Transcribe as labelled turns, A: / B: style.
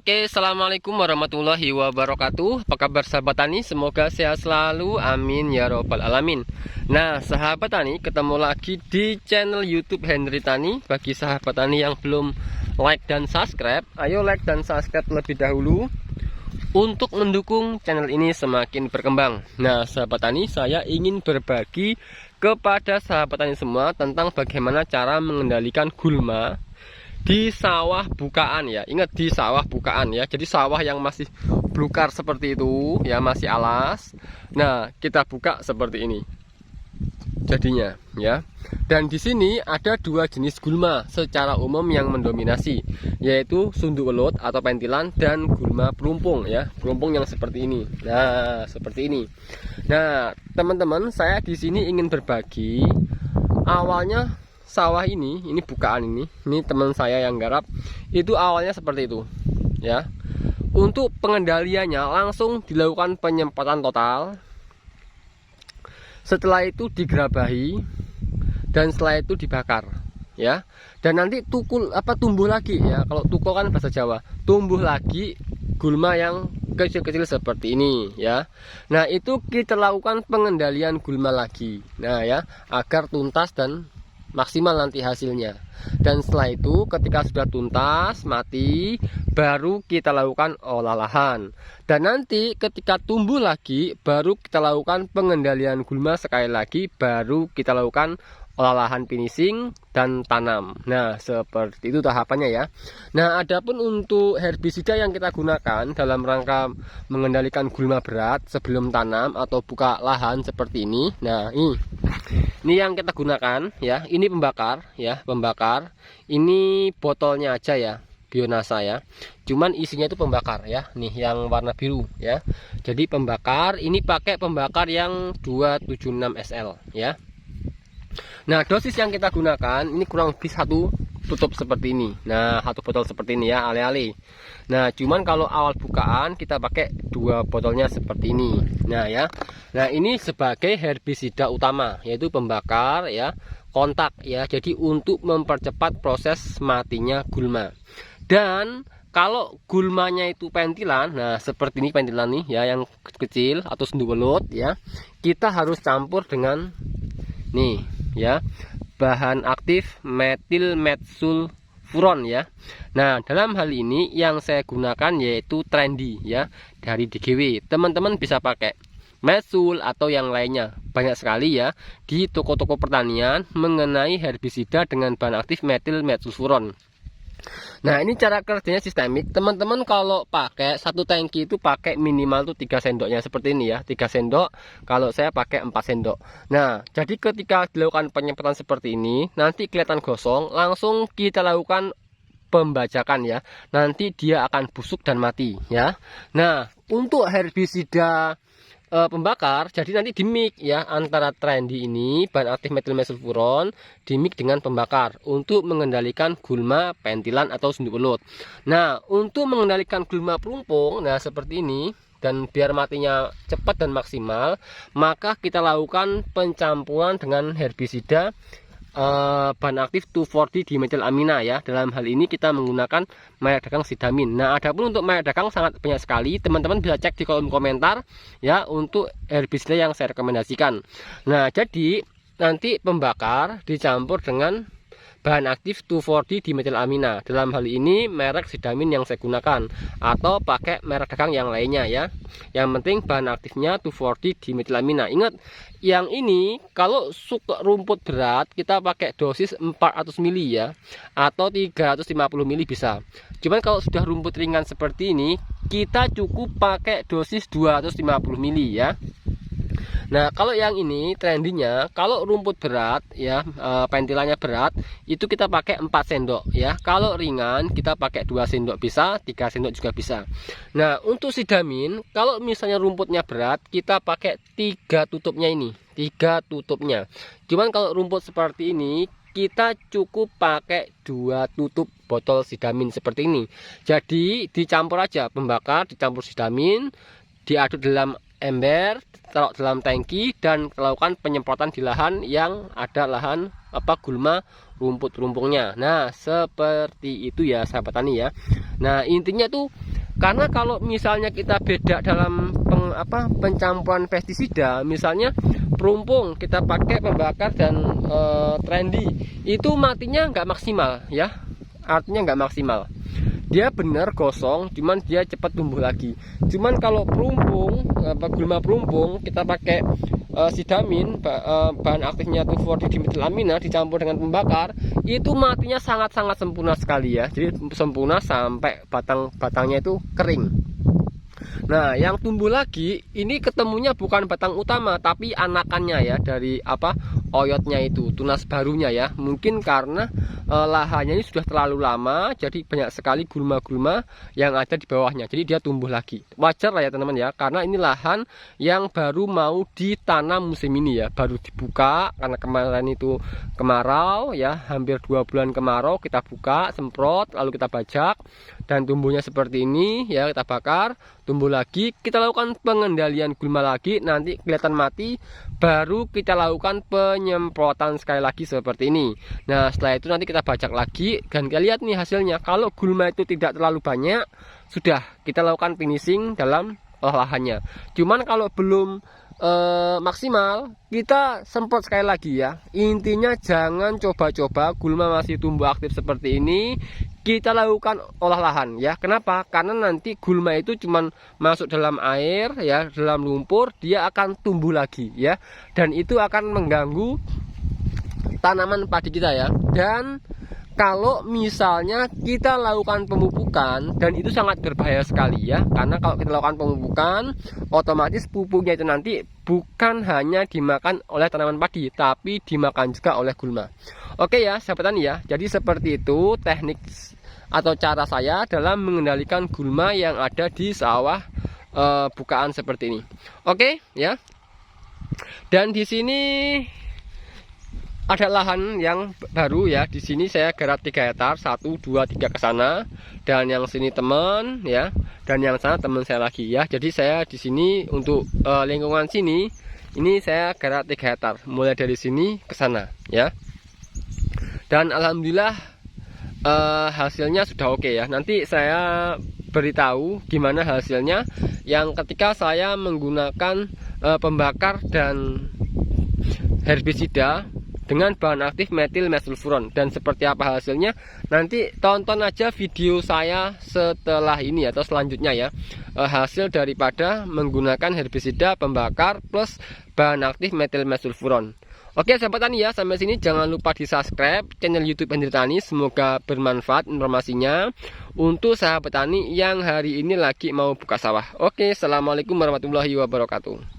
A: Oke, assalamualaikum warahmatullahi wabarakatuh. Apa kabar sahabat tani? Semoga sehat selalu, amin ya robbal alamin. Nah sahabat tani, ketemu lagi di channel YouTube Henry Tani. Bagi sahabat tani yang belum like dan subscribe, ayo like dan subscribe terlebih dahulu untuk mendukung channel ini semakin berkembang. Nah sahabat tani, saya ingin berbagi kepada sahabat tani semua tentang bagaimana cara mengendalikan gulma di sawah bukaan ya. Ingat, di sawah bukaan ya. Jadi sawah yang masih belukar seperti itu ya, masih alas. Nah, kita buka seperti ini jadinya ya. Dan di sini ada dua jenis gulma secara umum yang mendominasi, yaitu sunduk welut atau pentilan dan gulma pelumpung ya. Pelumpung yang seperti ini. Nah, seperti ini. Nah, teman-teman, saya di sini ingin berbagi awalnya sawah ini bukaan ini teman saya yang garap itu awalnya seperti itu ya. Untuk pengendaliannya langsung dilakukan penyemprotan total, setelah itu digerabahi, dan setelah itu dibakar ya. Dan nanti tumbuh lagi ya. Kalau tukul kan bahasa Jawa, tumbuh lagi gulma yang kecil-kecil seperti ini ya. Nah, itu kita lakukan pengendalian gulma lagi, nah ya, agar tuntas dan maksimal nanti hasilnya. Dan setelah itu ketika sudah tuntas mati, baru kita lakukan olah lahan. Dan nanti ketika tumbuh lagi, baru kita lakukan pengendalian gulma sekali lagi, baru kita lakukan olah lahan, finishing, dan tanam. Nah, seperti itu tahapannya ya. Nah, adapun untuk herbisida yang kita gunakan dalam rangka mengendalikan gulma berat sebelum tanam atau buka lahan seperti ini. Nah, ini yang kita gunakan ya. Ini pembakar ya, pembakar. Ini botolnya aja ya, Bionasa ya. Cuman isinya itu pembakar ya. Nih yang warna biru ya. Jadi pembakar ini pakai pembakar yang 276 SL ya. Nah, dosis yang kita gunakan ini kurang lebih satu tutup seperti ini. Nah, satu botol seperti ini ya, ale-ale. Nah, cuman kalau awal bukaan kita pakai dua botolnya seperti ini. Nah ya. Nah, ini sebagai herbisida utama, yaitu pembakar ya, kontak ya. Jadi untuk mempercepat proses matinya gulma. Dan kalau gulmanya itu pentilan, nah seperti ini pentilan nih ya, yang kecil atau sunduk welut ya, kita harus campur dengan nih ya, bahan aktif metil metsulfuron ya. Nah, dalam hal ini yang saya gunakan yaitu Trendy ya, dari DGW. Teman-teman bisa pakai Metsul atau yang lainnya. Banyak sekali ya di toko-toko pertanian mengenai herbisida dengan bahan aktif metil metsulfuron. Nah, ini cara kerjanya sistemik. Teman-teman kalau pakai satu tangki itu pakai minimal tuh 3 sendoknya seperti ini ya, 3 sendok. Kalau saya pakai 4 sendok. Nah, jadi ketika dilakukan penyemprotan seperti ini, nanti kelihatan gosong, langsung kita lakukan pembajakan ya. Nanti dia akan busuk dan mati ya. Nah, untuk herbisida pembakar, jadi nanti dimix ya, antara Trendy ini bahan aktif metil metsulfuron dimix dengan pembakar untuk mengendalikan gulma pentilan atau sunduk welut. Nah, untuk mengendalikan gulma pelumpung, nah seperti ini, dan biar matinya cepat dan maksimal, maka kita lakukan pencampuran dengan herbisida bahan aktif 2,4-D dimetylamina ya. Dalam hal ini kita menggunakan merek dagang Sidamin. Nah, adapun untuk merek dagang sangat banyak sekali. Teman-teman bisa cek di kolom komentar ya untuk herbisida yang saya rekomendasikan. Nah, jadi nanti pembakar dicampur dengan bahan aktif 2,4-D dimetylamina. Dalam hal ini merek Sidamin yang saya gunakan, atau pakai merek dagang yang lainnya ya. Yang penting bahan aktifnya 2,4-D dimetylamina. Ingat, yang ini kalau suka rumput berat kita pakai dosis 400 ml ya, atau 350 ml bisa. Cuman kalau sudah rumput ringan seperti ini, kita cukup pakai dosis 250 ml ya. Nah, kalau yang ini Trendy-nya, kalau rumput berat ya, pentilannya berat, itu kita pakai 4 sendok ya. Kalau ringan kita pakai 2 sendok bisa, 3 sendok juga bisa. Nah, untuk Sidamin, kalau misalnya rumputnya berat, kita pakai 3 tutupnya ini, 3 tutupnya. Cuman kalau rumput seperti ini, kita cukup pakai 2 tutup botol Sidamin seperti ini. Jadi dicampur aja, pembakar dicampur Sidamin, diaduk dalam ember, taruh dalam tangki, dan lakukan penyemprotan di lahan yang ada lahan gulma rumput rumpungnya. Nah, seperti itu ya sahabat tani ya. Nah, intinya tuh Karena kalau misalnya kita beda dalam pencampuran pestisida, misalnya perumpung kita pakai pembakar dan trendy, itu matinya nggak maksimal ya, artinya nggak maksimal. Dia benar gosong, cuman dia cepat tumbuh lagi. Cuman kalau perumpung, gulma perumpung, kita pakai sidamin, bahan aktifnya itu 4-dimetilamina dicampur dengan pembakar, itu matinya sangat-sangat sempurna sekali ya. Jadi sempurna sampai batang-batangnya itu kering. Nah, yang tumbuh lagi ini ketemunya bukan batang utama tapi anakannya ya, dari oyotnya itu, tunas barunya ya. Mungkin karena lahannya ini sudah terlalu lama, jadi banyak sekali gulma-gulma yang ada di bawahnya. Jadi dia tumbuh lagi. Wajar lah ya teman-teman ya, karena ini lahan yang baru mau ditanam musim ini ya, baru dibuka karena kemarin itu kemarau ya, hampir 2 bulan kemarau. Kita buka, semprot, lalu kita bajak dan tumbuhnya seperti ini ya, kita bakar, tumbuh lagi, kita lakukan pengendalian gulma lagi, nanti kelihatan mati, baru kita lakukan penyemprotan sekali lagi seperti ini. Nah, setelah itu nanti kita bajak lagi dan kita lihat nih hasilnya. Kalau gulma itu tidak terlalu banyak, sudah kita lakukan finishing dalam olahannya. Cuman kalau belum maksimal, kita semprot sekali lagi ya. Intinya jangan coba-coba gulma masih tumbuh aktif seperti ini kita lakukan olah lahan ya. Kenapa? Karena nanti gulma itu cuman masuk dalam air ya, dalam lumpur, dia akan tumbuh lagi ya, dan itu akan mengganggu tanaman padi kita ya. Dan kalau misalnya kita lakukan pemupukan, dan itu sangat berbahaya sekali ya, karena kalau kita lakukan pemupukan, otomatis pupuknya itu nanti bukan hanya dimakan oleh tanaman padi, tapi dimakan juga oleh gulma. Oke ya sahabat tani ya, jadi seperti itu teknik atau cara saya dalam mengendalikan gulma yang ada di sawah bukaan seperti ini. Oke ya, dan di sini ada lahan yang baru ya. Di sini saya garap 3 hektar, 1, 2, 3 ke sana, dan yang sini teman ya, dan yang sana teman saya lagi ya. Jadi saya di sini untuk lingkungan sini ini saya garap 3 hektar, mulai dari sini ke sana ya. Dan alhamdulillah hasilnya sudah oke ya. Nanti saya beritahu gimana hasilnya yang ketika saya menggunakan pembakar dan herbisida dengan bahan aktif metil mesulfuron, dan seperti apa hasilnya nanti tonton aja video saya setelah ini atau selanjutnya ya, hasil daripada menggunakan herbisida, pembakar plus bahan aktif metil mesulfuron. Oke sahabat tani ya, sampai sini jangan lupa di subscribe channel YouTube Hendri Tani. Semoga bermanfaat informasinya untuk sahabat tani yang hari ini lagi mau buka sawah. Oke, assalamualaikum warahmatullahi wabarakatuh.